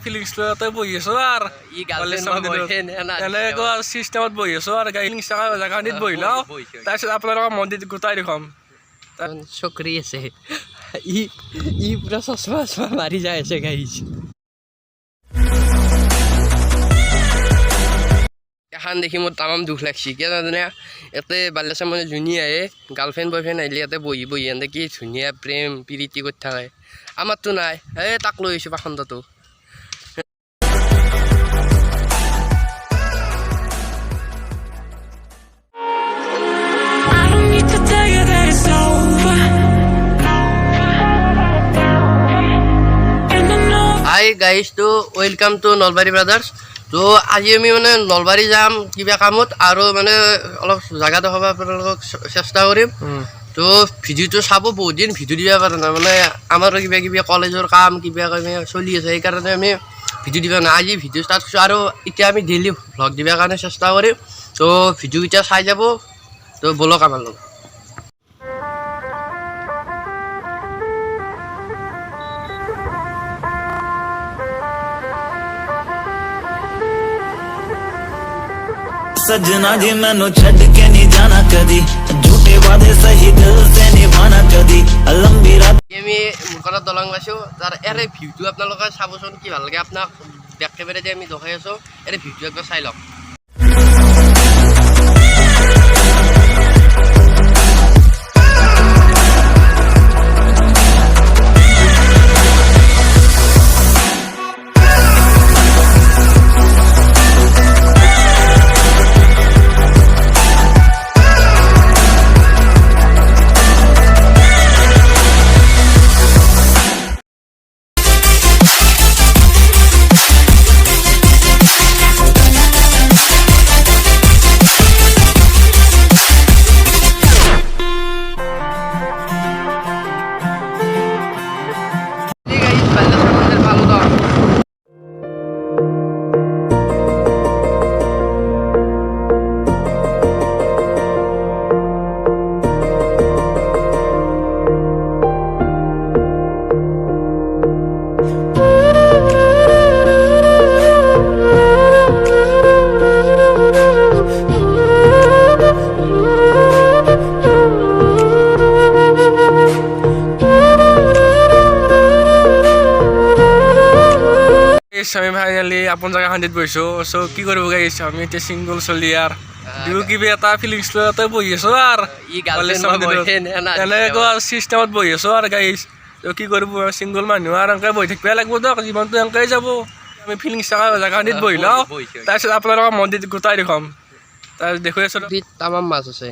Feelings লতে বহি আছো R ই girlfriend boyfriend এনেকুৱা চিষ্টেমত বহি আছো আৰু ফিলিংস থকা জেগাখিনিত বহি লওঁ তাৰপিছত আপোনালোকক মন্দিৰত গোটাই দেখুৱাম চকৰি আছে ই পুৰা চশমা মাৰি যাই আছে গাইছ এখন দেখি মোৰ তামাম দুখ লাগছি কিয় জানে ইয়াতে বাল্যাচাম মানে জুনি আহে গাৰ্লফ্ৰেণ্ড বয়ফ্ৰেণ্ড আহিলে ইয়াতে বহি বহি এনে কি ধুনীয়া প্ৰেম প্ৰীতি কৰি থাকে আমাৰতো নাই এই তাক লৈ আহিছোঁ পাখণ্ডটো হাই গাইজ তো ৱেলকাম টু নলবাৰী ব্ৰাদাৰ্ছ তো আজি আমি মানে নলবাৰী যাম কিবা কামত আৰু মানে অলপ জাগা দেখাব আপোনালোকক চেষ্টা কৰিম তো ভিডিঅ'টো চাব বহুত দিন ভিডিঅ' দিব পৰা নাই মানে আমাৰ কিবা কিবি কলেজৰ কাম কিবা কিবি চলি আছে সেইকাৰণে আমি ভিডিঅ' দিব নাই আজি ভিডিঅ' ষ্টাৰ্ট কৰিছোঁ আৰু এতিয়া আমি ডেইলি ভ্লগ দিবৰ কাৰণে চেষ্টা কৰিম তো ভিডিঅ'কেইটা চাই যাব তো ব'লক আমাৰ লগত सजना जी मैनू छड़ के नहीं जाना कदी झूठे वादे सही दिल से निभाना कदी लंबी रात আমি মুখনত দলং পাইছোঁ তাৰ ইয়াৰে ভিউটো আপোনালোকে চাবচোন কি ভাল লাগে আপোনাক বেক কেমেৰা দি আমি দেখাই আছোঁ ইয়াৰে ভিউটো একবাৰ চাই লওক আমি ফাইনেলি আপোন জেগাখিনিত বহিছোঁ চ' কি কৰিব গাইছ আমি এতিয়া ছিংগল চলি আৰু দুয়ো কিবা এটা ফিলিংছ লতে বহি আছো আৰু ই গাৰ্লফ্ৰেণ্ড বয়ফ্ৰেণ্ড এনেকুৱা চিষ্টেমত বহি আছো আৰু গাইছ ত' কি কৰিব ছিংগল মানুহ আৰু এনেকৈ বহি থাকিব লাগিব দিয়ক জীৱনটো এনেকৈ যাব আমি ফিলিংছ থকা জেগাখিনিত বহি লওঁ তাৰপিছত আপোনালোকক মন্দিৰত গোটাই দেখুৱাম তাৰপিছত দেখুৱাই আছোঁ তামাম মাছ আছে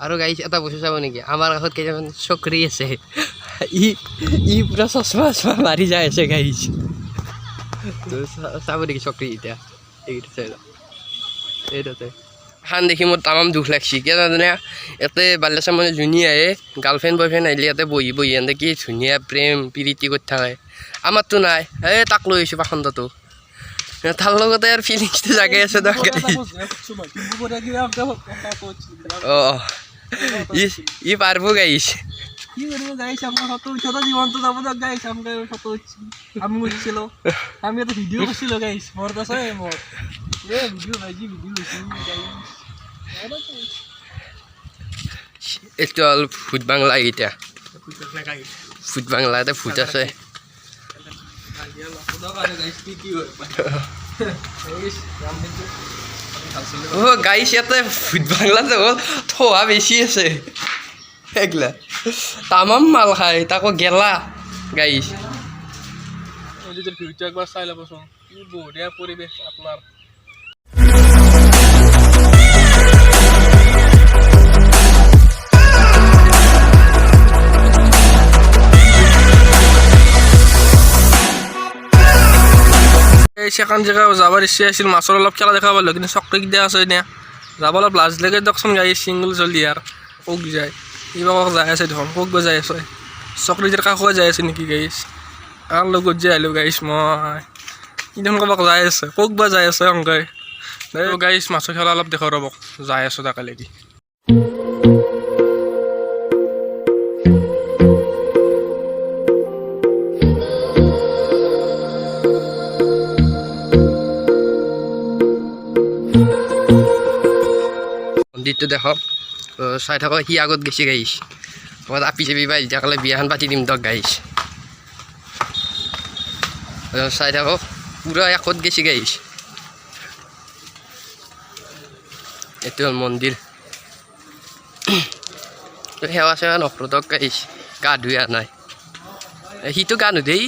আৰু গাইছ এটা বস্তু চাব নেকি আমাৰ কাষত কেইটামান চকৰি আছে ই পুৰা চশমা মাৰি যাই আছে গাইছ চাব নেকি চকৰি এতিয়া এইকেইটা চাই লওক এইটোতে এখন দেখি মোৰ তামাম দুখ লাগছি কিয় জানে ইয়াতে বাল্যাচাম মানে জুনি আহে গাৰ্লফ্ৰেণ্ড বয়ফ্ৰেণ্ড আহিলে ইয়াতে বহি বহি এনে কি ধুনীয়া প্ৰেম প্ৰীতি কৰি থাকে আমাৰতো নাই এই তাক লৈ আহিছোঁ পাখণ্ডটো তাৰ লগতে আৰু ফিলিংছটো জাগাই আছে অঁ ই পাৰিব গাইছ কি কৰিব গাইছ আমাৰ ফটো উঠোঁতে জীৱনটো যাব দিয়ক গাইছ আমি ফটো উঠিছোঁ আমি উঠিছিলোঁ আমি এটা ভিডিঅ' কৰিছিলোঁ গাইছ মনত আছে মোৰ ভিডিঅ' ভাইজি ভিডিঅ' এইটো হ'ল ভূত বাংলা এতিয়া ভূত বাংলা এটা ভূত আছে অ' গাইছ ইয়াতে ভূত বাংলাতে হ'ল থোৱা বেছি আছে এইগিলা তামাম মাল খায় তাকো গেলা গাইছ ভিডিঅ'টো একবাৰ চাই ল'বচোন কি বঢ়িয়া পৰিৱেশ আপোনাৰ এই সেখান জেগা যাবৰ ইচ্ছা আছিল মাছৰ অলপ খেলা দেখা পালোঁ কিন্তু চকৰিকেইটা আছে এতিয়া যাব অলপ লাজ লাগে দিয়কচোন গাড়ী ছিংগল চলি আৰু কক যায় কিবা কক যাই আছে দেখোন কক গৈ যাই আছে চকৰিকেইটাৰ কাষত যাই আছে নেকি গাড়ীছ কাৰ লগত যে আহিলোঁ গাড়ীছ মই কিমান ক'ৰবাক যাই আছে কক বা যাই আছে অংকাই গাড়ীছ মাছৰ খেলা অলপ দেখুৱাই ৰ'বক যাই আছোঁ তাকে লাগি মন্দিৰটো দেখক চাই থাকক সি আগত গেছি গাইছ মই আপি চাপি পাই তেতিয়াহ'লে বিয়াখন পাতি দিম তক গাইছ চাই থাকক পুৰা একত গেছি গাইছ এইটো হ'ল মন্দিৰ সেৱা চেৱা নকৰোঁ তক গাইছ গা ধুই অহা নাই সিটো গা নুধেই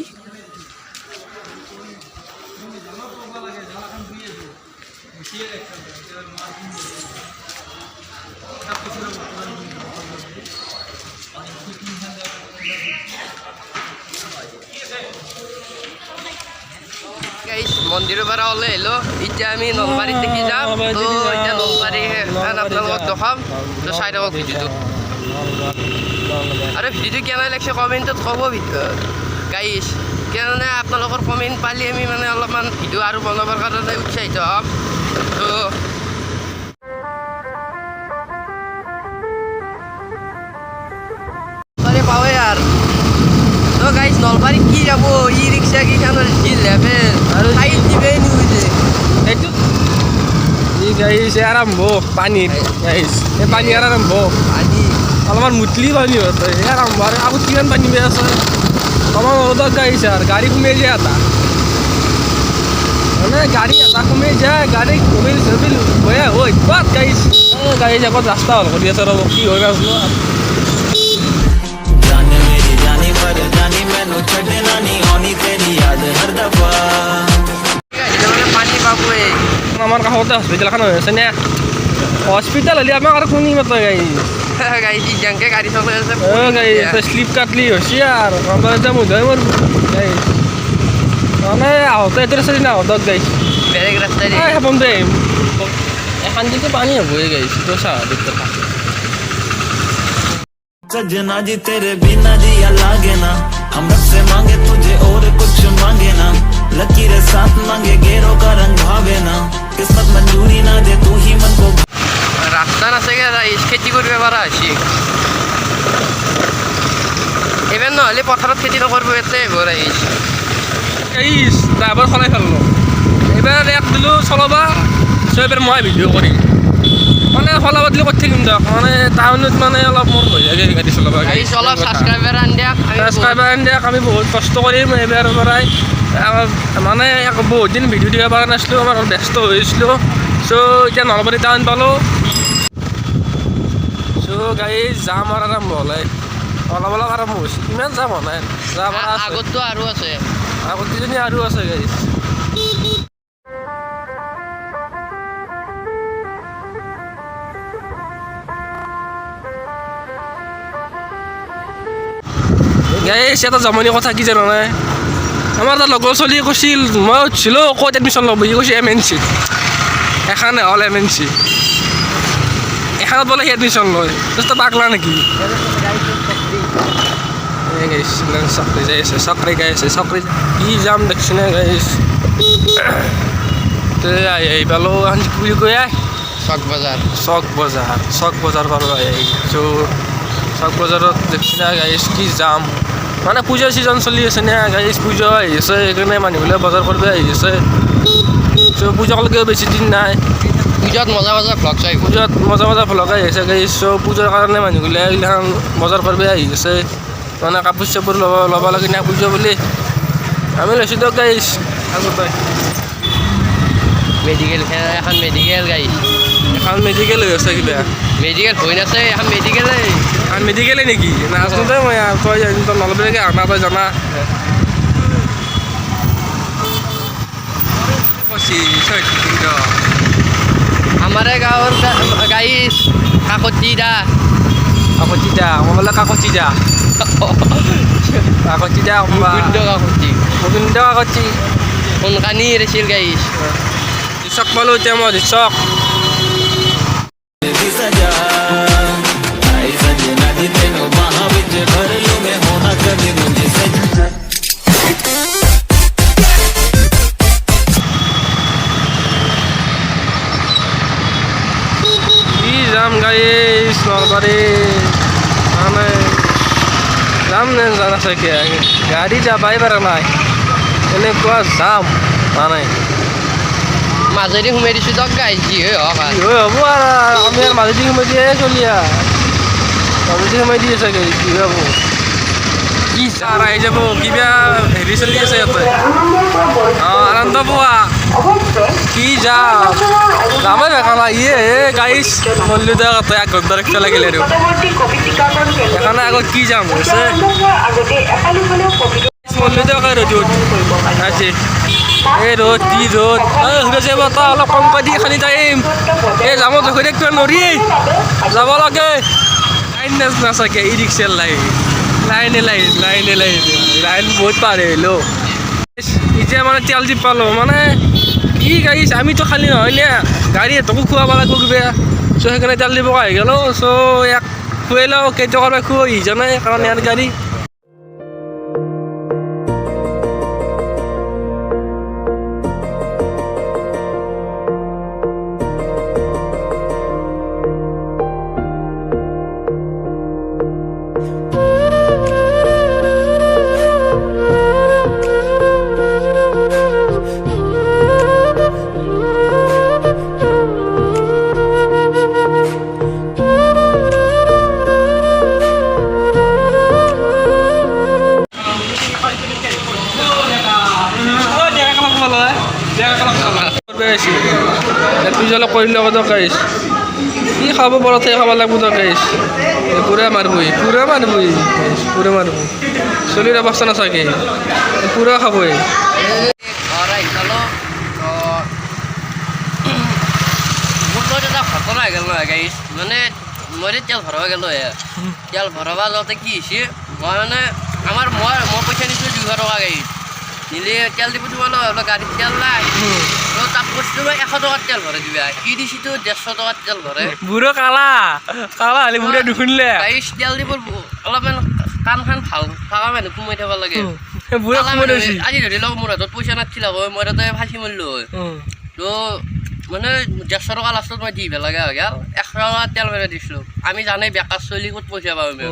মন্দিৰৰ পৰা ওলাই আহিলোঁ এতিয়া আমি নলবাৰীত দেখি যাম তো এতিয়া নলবাৰী আপোনালোকক দেখাম তো চাই থাকক ভিডিঅ'টো আৰু ভিডিঅ'টো কেনে লাগিছে কমেণ্টত ক'ব গাইছ কেনে আপোনালোকৰ কমেণ্ট পালে আমি মানে অলপমান ভিডিঅ' আৰু বনাবৰ কাৰণে উৎসাহিত হ'ম তো পাৱে আৰু তো গাইছ নলবাৰীত কি যাব ই ৰিক্সা কেইখনৰ যি লেভেল আৰু ঠাইত দিবেই নুবুজে সেইটো ই গাইছ আৰম্ভ পানীত গাইছ এই পানী আৰম্ভ পানী অলপমান মুতলি পানী হতো আৰম্ভ আৰু আগত কিমান পানী বেয়া আছে আমাৰ মদত গাইছে আৰু গাড়ী সোমাই যায় এটা মানে গাড়ী এটা সোমাই যায় গাড়ী ঘূৰি চবিল বয়া হৈ ক'ত গাইছ গাড়ী আগত ৰাস্তা হ'ল কৰি আছে ৰ'ব কি হৈ আছিলোঁ जान मेरी जानी पर जानी मैनू छड़ना नहीं आनी तेरी याद हर दफा পানী পাবই আমাৰ কাষতে হস্পিটেলখন হৈ আছে নে হস্পিটেল হ'লে আমাক আৰু কোনে মাত্ৰ গাইছ গাড়ী যেনকে গাড়ী চলাই আছে গাইছ শ্লিপ কাটলি হৈছে আৰু আমাৰ এতিয়া মুধাই মোৰ গাইছ মানে আহোঁতে এইটো ৰাস্তা দিনা আহোঁতক গাইছ বেলেগ ৰাস্তাই হেপন দে এখন যদি পানী হ'বই গাইছ তো স্বাভাৱিক কথা सजना जी तेरे बिना जिया लागे ना हम रब से मांगे तुझे और कुछ मांगे ना लकीर साथ मांगे गेरों का रंग भावे ना किस्मत मंजूरी ना दे तू ही मन को ৰাস্তা নাচাগে ৰাইজ খেতি কৰিব পৰা হৈছে এইবাৰ নহ'লে পথাৰত খেতি নকৰিব এতে ৰাইজ গাইছ ড্ৰাইভাৰ সলাই পেলালোঁ এইবাৰ এক দিলোঁ চলাবা চ' এইবাৰ মই ভিডিঅ' কৰিম মানে সলাব দিলে ক'ত থাকিম দিয়ক মানে টাউনত মানে অলপ মোৰ হৈ যায় গাড়ী চলাব গাইজ অলপ ছাবস্ক্ৰাইবাৰ আন দিয়ক ছাবস্ক্ৰাইবাৰ আনি দিয়ক আমি বহুত কষ্ট কৰিম এইবাৰ পৰাই মানে বহুত দিন ভিডিঅ' দিব পৰা নাছিলোঁ আমাৰ ব্যস্ত হৈছিলোঁ চ' এতিয়া নলবাৰী টাউন পালোঁ চ' গাড়ী যাম আৰু আৰম্ভ হ'লে অলপ অলপ আৰম্ভ হৈছে ইমান যাম হোৱা নাই যাম আগততো আৰু আছে আগত কিজনী আৰু আছে গাড়ী গাইছ এটা জমনি কথা কি জানো নাই আমাৰ এটা লগৰ ছোৱালীয়ে কৈছিল মই উঠিছিলোঁ ক'ত এডমিশ্যন ল'ব সি কৈছে MNC এখানে হ'ল MNC এখানত বোলে সি এডমিশ্যন লয় তই পাগলা নেকি গাইছ চকৰি যাই আছে চকৰি গাই আছে চকৰি কি যাম দেখিছেনে গাইছ আহি পালোঁ বুলি কৈ চক বজাৰ চক বজাৰ পালোঁ আহি চক বজাৰত দেখিছেনে গাইছ কি যাম মানে পূজাৰ ছিজন চলি আছে নে গাইছ পূজা আহি আছে সেইকাৰণে মানুহবিলাক বজাৰ কৰিব আহি আছে চ' পূজালৈকেও বেছি দিন নাই পূজাত মজা ভ্লগ চাই পূজাত মজা ভ্লগ আহি আছে গাইছ চ' পূজাৰ কাৰণে মানুহবিলাক এইগিলাখন বজাৰ কৰিব আহি আছে মানে কাপোৰ চাপোৰ ল'ব লাগে না পূজা বুলি আমি লৈছোঁ দিয়ক গাইছ আগতে মেডিকেল এখন মেডিকেল গাইছ এখন মেডিকেল হৈ আছে কিবা মেডিকেল হৈ নাছে এখন মেডিকেলে এখন মেডিকেলে নেকি নাজানো দে মই তই নলবাৰীকে আনা তই জানা আমাৰে গাঁৱৰ গাইছ কাকতিদা মই বোলে কাকতিদা গোবিন্দ কাকতি সোনকানি ৰেছিল গাইছ চক পালোঁ এতিয়া মই চক तेरी सजा आई सजना जी तेनू बाहां विच भर लूं मैं होना कभी मुझे सजा কি যাম গাইছ নলবাৰী মানে যাম নে জানা চাগে গাড়ী যাবাই পাৰা নাই এনেকুৱা যাম মানে মাজেদি সোমাই দিছোঁ দিয়ক গাইছ যি হয় হওক আৰু। কি হয় হ'ব আৰু আমি আৰু মাজেদি সোমাই দিয়ে চলি মাজেদি সোমাই দিয়ে চাগে কি হ'ব কি চাৰ আহি যাব কিবা হেৰি চলি আছে ইয়াতে অঁ আনন্দ পোৱা কি যাম যামেই দেখা নাই গাইছ মল্লি দে তাতে 1 ঘণ্টা ৰাখিব লাগিলে আৰু সেইকাৰণে আগত কি যাম হৈছে মল্লি দে ৰ'দ আজি এই ৰ'দ কি ৰ'দ ঘূৰি যাব তা অলপ কমকৈ দি খালি টাইম এই জামত ৰখি থাকিব নৰি যাব লাগে লাইন নাচাকে ই ৰিক্সাৰ লাইনে লাইন বহুত পাৰ আহিলো এতিয়া মানে তেল দি পালোঁ মানে কি গাড়ী আমিতো খালি নহয় নে গাড়ী এটকো খুৱাব লাগিব কিবা চ' সেইকাৰণে তেল দিব আহি গ'লোঁ চ' ইয়াক খুৱাই লওঁ কেইটকাৰ পৰা খুৱাই ইজনে কাৰণ ইয়াৰ গাড়ী অলপ কৰি লওঁ গাইছ কি খাব পৰতে খাব লাগিব গাইছ পুৰা মাৰিবই চলিৰ অৱস্থা নাচাকে পুৰা খাবই ঘৰ আহি চালোঁ মোৰ লগত এটা ঘটনা হৈ গ'ল নহয় গাইছ মানে মই তেল ভৰাব গ'লোঁ তেল ভৰাব যাওঁতে কি হৈছে মই মানে মই পইচা নিছিলোঁ 200 টকা গাড়ীত নিলে তেল দিব তোমালোক গাড়ীত তেল নাই তো তাক কৈছিলোঁ মই 100 টকাত তেল ভৰাই দিবা কি দিছিলোঁ 150 টকাত তেল ভৰাই বুঢ়ো কালা হ'লে বুঢ়ে নুশুনিলে গাড়ীত তেল দিব অলপমান কাণখন ভাল থকা মানুহ সোমাই থ'ব লাগে বুঢ়ে আজি ধৰি লওক মোৰ হাতত পইচা নাছিল আকৌ মই তাতে ফাঁচি মৰিলোঁ হয় তো মানে 150 টকা লাষ্টত মই দিব লগা হৈ গ'ল 100 টকা তেল ভৰাই দিছিলোঁ আমি জানেই বেকাৰ চলি ক'ত পইচা পাওঁ আমি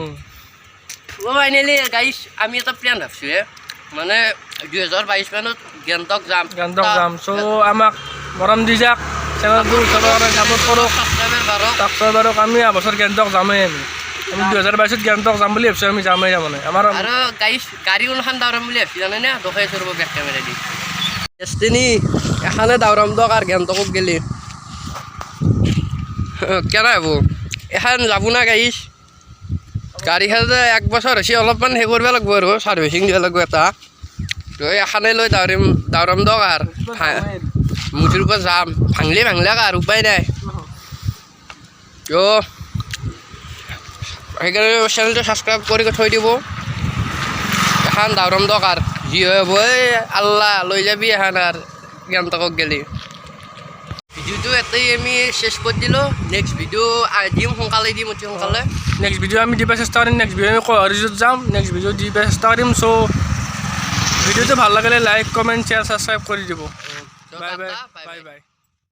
ফাইনেলি গাইছ আমি এটা প্লেন ভাবছোঁ মানে 2022 মানত গেংটক যাম চ' আমাক মৰম দি যাক চেনেলটো ছাপোৰ্ট কৰক ছাবস্ক্ৰাইবাৰক আমি এবছৰ গেংটক যামেই আমি 2022 গেংটক যাম বুলি ভাবিছোঁ আমি যামেই তাৰমানে আমাৰ আৰু গাইছ গাড়ী কোনখন দাউৰাম বুলি ভাবিছোঁ জানেনে দোকাই চৰব বেক কেমেৰা দি ডেষ্টিনি এখানে দাউৰাম দক আৰু গেংটকক গেলি কেনে হ'ব এখন যাব না গাইছ গাড়ীখন যে 1 বছৰ হৈছে অলপমান সেই কৰিব লাগিব আৰু ছাৰ্ভিচিং দিব লাগিব এটা তো এখানে লৈ দাউৰাম দক আৰু মুঠৰ পৰা যাম ভাঙলে আৰু উপায় নাই তো সেইকাৰণে চেনেলটো ছাবস্ক্ৰাইব কৰি থৈ দিব এখন দাউৰাম দক আৰু যি হয় হ'ব আল্লাহ লৈ যাবি এখন আৰু গেংটকক গেলি ভিডিঅ'টো এটাই আমি শেষ কৰি দিলোঁ নেক্সট ভিডিঅ' দিম সোনকালে দিম অতি সোনকালে নেক্সট ভিডিঅ' আমি দিব চেষ্টা কৰিম নেক্সট ভিডিঅ' আমি কহাৰিজত যাম নেক্সট ভিডিঅ' দিব চেষ্টা কৰিম চ' ভিডিঅ'টো ভাল লাগিলে লাইক কমেণ্ট শ্বেয়াৰ ছাবস্ক্ৰাইব কৰি দিব বাই বাই